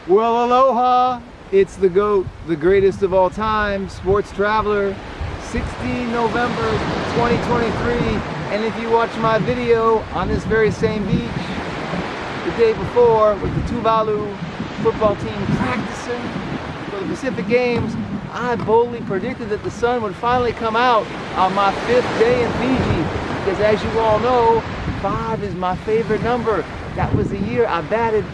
Well, aloha, it's the GOAT, the greatest of all time, sports traveler, 16 November 2023, and if you watch my video on this very same beach the day before with the Tuvalu football team practicing for the Pacific Games, I boldly predicted that the sun would finally come out on my 5th day in Fiji, because as you all know, 5 is my favorite number. That was the year I batted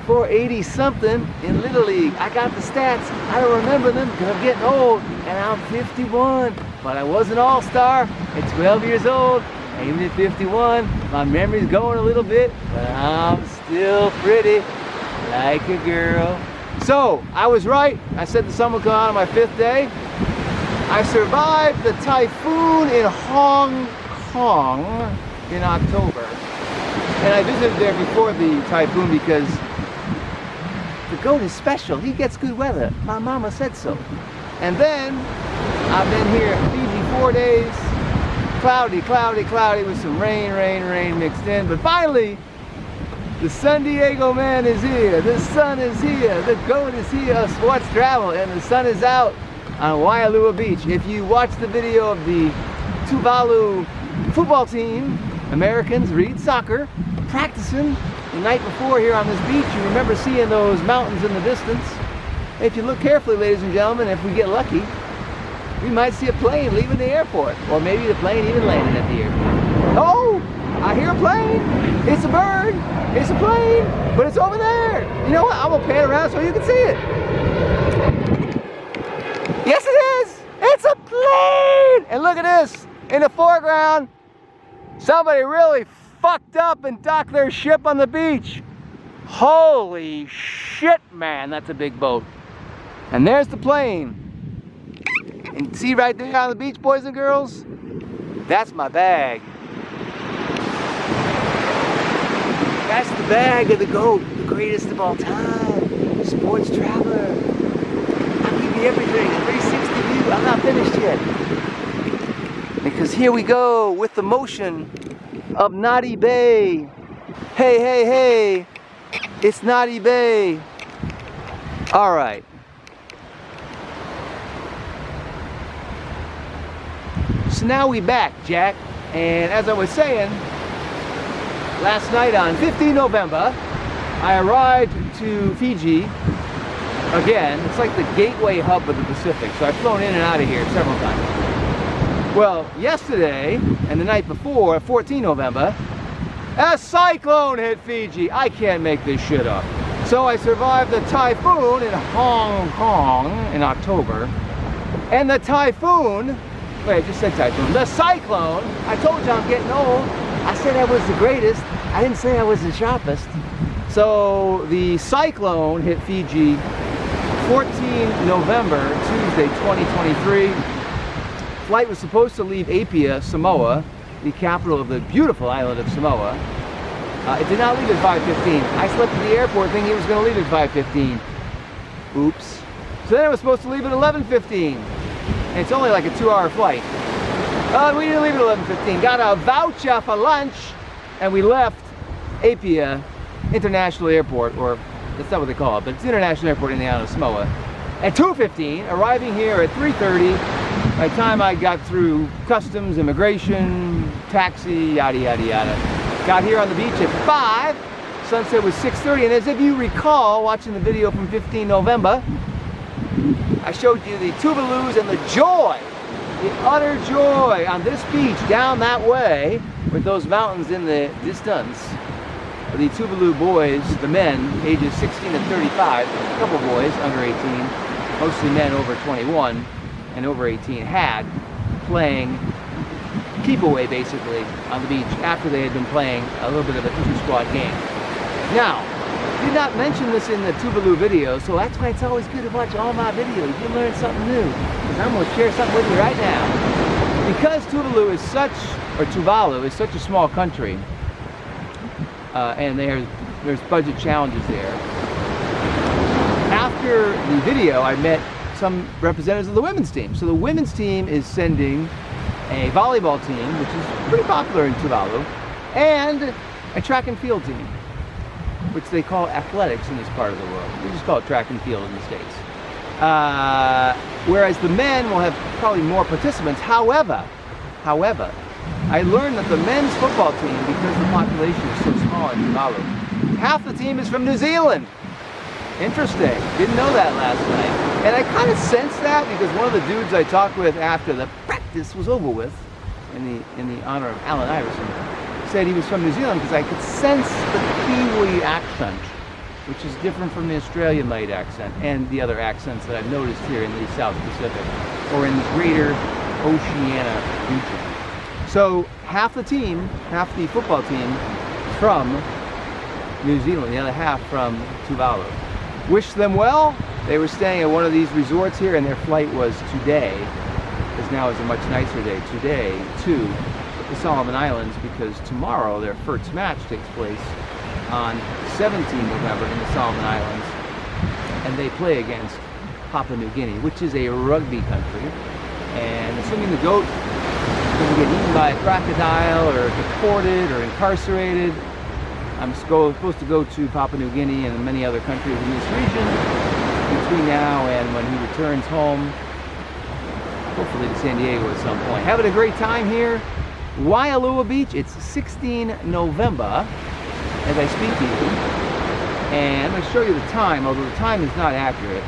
480 something in Little League. I got the stats. I don't remember them because I'm getting old and I'm 51. But I was an all-star at 12 years old. And even at 51, my memory's going a little bit, but I'm still pretty like a girl. So I was right. I said the sun would come out on my 5th day. I survived the typhoon in Hong Kong in October. And I visited there before the typhoon because the GOAT is special. He gets good weather. My mama said so. And then I've been here in Fiji 4 days. Cloudy, cloudy, cloudy with some rain mixed in. But finally, the San Diego man is here. The sun is here. The GOAT is here of sports travel. And the sun is out on Wailoaloa Beach. If you watch the video of the Tuvalu football team, Americans read soccer, practicing the night before here on this beach, you remember seeing those mountains in the distance. If you look carefully, ladies and gentlemen, if we get lucky, we might see a plane leaving the airport, or maybe the plane even landing at the airport. Oh, I hear a plane. It's a bird. It's a plane, but it's over there. You know what? I'm gonna pan around so you can see it. Yes, it is. It's a plane. And look at this in the foreground. Somebody really fucked up and docked their ship on the beach. Holy shit, man, that's a big boat. And there's the plane. And see right there on the beach, boys and girls? That's my bag. That's the bag of the GOAT, the greatest of all time. Sports traveler. I'll give you everything, 360 view. I'm not finished yet. Because here we go with the motion of Nadi Bay. Hey, hey, hey, it's Nadi Bay. All right. So now we back, Jack. And as I was saying, last night on 15 November, I arrived to Fiji again. It's like the gateway hub of the Pacific. So I've flown in and out of here several times. Well, yesterday and the night before, 14 November, a cyclone hit Fiji. I can't make this shit up. So I survived the typhoon in Hong Kong in October. And the typhoon, wait, I just said typhoon. The cyclone, I told you I'm getting old. I said I was the greatest. I didn't say I was the sharpest. So the cyclone hit Fiji 14 November, Tuesday, 2023. Flight was supposed to leave Apia, Samoa, the capital of the beautiful island of Samoa. It did not leave at 5:15. I slept at the airport thinking it was going to leave at 5:15. Oops. So then it was supposed to leave at 11:15. And it's only like a 2-hour flight. We didn't leave at 11:15. Got a voucher for lunch, and we left Apia International Airport, or that's not what they call it, but it's the International Airport in the island of Samoa, at 2:15, arriving here at 3:30. By the time I got through customs, immigration, taxi, yada, yada, yada. Got here on the beach at 5. Sunset was 6:30. And as if you recall, watching the video from 15 November, I showed you the Tuvalus and the joy, the utter joy on this beach down that way with those mountains in the distance. The Tuvalu boys, the men, ages 16 and 35, a couple boys under 18, mostly men over 21. And over 18 had playing keep away basically on the beach after they had been playing a little bit of a inter-squad game. Now, I did not mention this in the Tuvalu video, so that's why it's always good to watch all my videos. You learn something new, because I'm going to share something with you right now. Because Tuvalu is such, or Tuvalu is such a small country, and there's budget challenges there. After the video, I met some representatives of the women's team. So the women's team is sending a volleyball team, which is pretty popular in Tuvalu, and a track and field team. which they call athletics in this part of the world. We just call it track and field in the States. Whereas the men will have probably more participants. However, I learned that the men's football team, because the population is so small in Tuvalu, half the team is from New Zealand. Interesting. Didn't know that last night. And I kind of sensed that because one of the dudes I talked with after the practice was over with, in the honor of Allen Iverson, said he was from New Zealand because I could sense the Kiwi accent, which is different from the Australian light accent and the other accents that I've noticed here in the South Pacific or in the greater Oceania region. So half the team, half the football team from New Zealand, the other half from Tuvalu. Wish them well. They were staying at one of these resorts here and their flight was today, because now is a much nicer day, today to the Solomon Islands, because tomorrow their first match takes place on 17 November in the Solomon Islands, and they play against Papua New Guinea, which is a rugby country. And assuming the goat doesn't get eaten by a crocodile or deported or incarcerated, I'm supposed to go to Papua New Guinea and many other countries in this region between now and when he returns home, hopefully to San Diego at some point. Having a great time here. Wailoaloa Beach, it's 16 November as I speak to you. And I'm going to show you the time, although the time is not accurate.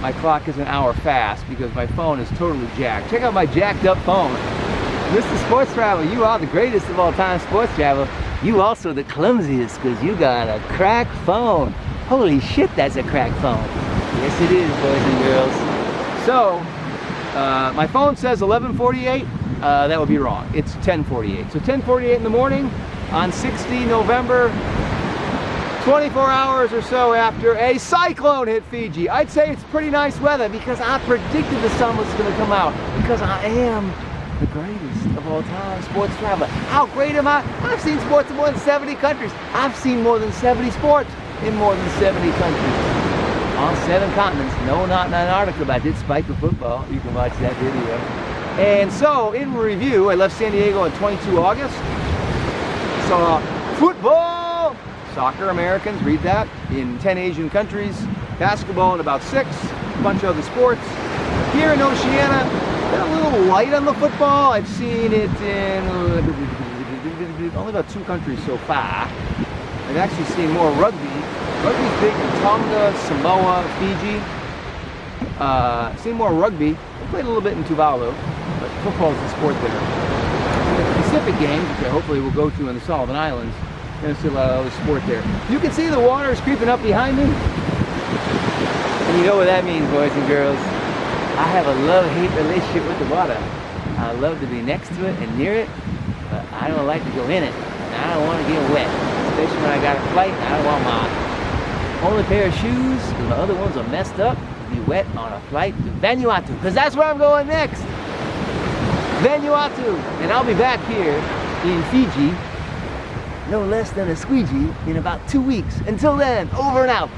My clock is an hour fast because my phone is totally jacked. Check out my jacked up phone. Mr. Sports Traveler, you are the greatest of all time sports traveler. You also the clumsiest because you got a cracked phone. Holy shit, that's a cracked phone. Yes, it is, boys and girls. So, my phone says 11:48. That would be wrong. It's 10:48. So 10:48 in the morning on 16 November, 24 hours or so after a cyclone hit Fiji. I'd say it's pretty nice weather because I predicted the sun was going to come out because I am the greatest of all time sports traveler. How great am I? I've seen sports in more than 70 countries. I've seen more than 70 sports in more than 70 countries. On 7 continents. No, not in Antarctica, but I did spike the football. You can watch that video. And so, in review, I left San Diego on 22 August. Saw football, soccer, Americans, read that, in 10 Asian countries, basketball in about 6, a bunch of other sports. Here in Oceania, been a little light on the football. I've seen it in only about 2 countries so far. I've actually seen more rugby. Rugby's big in Tonga, Samoa, Fiji. Seen more rugby. I played a little bit in Tuvalu, but football's the sport there. In the Pacific games, which I hopefully will go to in the Solomon Islands, you're going to see a lot of other sport there. You can see the water is creeping up behind me. And you know what that means, boys and girls. I have a love-hate relationship with the water. I love to be next to it and near it, but I don't like to go in it. And I don't want to get wet, especially when I got a flight and I don't want my only pair of shoes, because my other ones are messed up, to be wet on a flight to Vanuatu, because that's where I'm going next. Vanuatu. And I'll be back here in Fiji, no less than a squeegee, in about 2 weeks. Until then, over and out.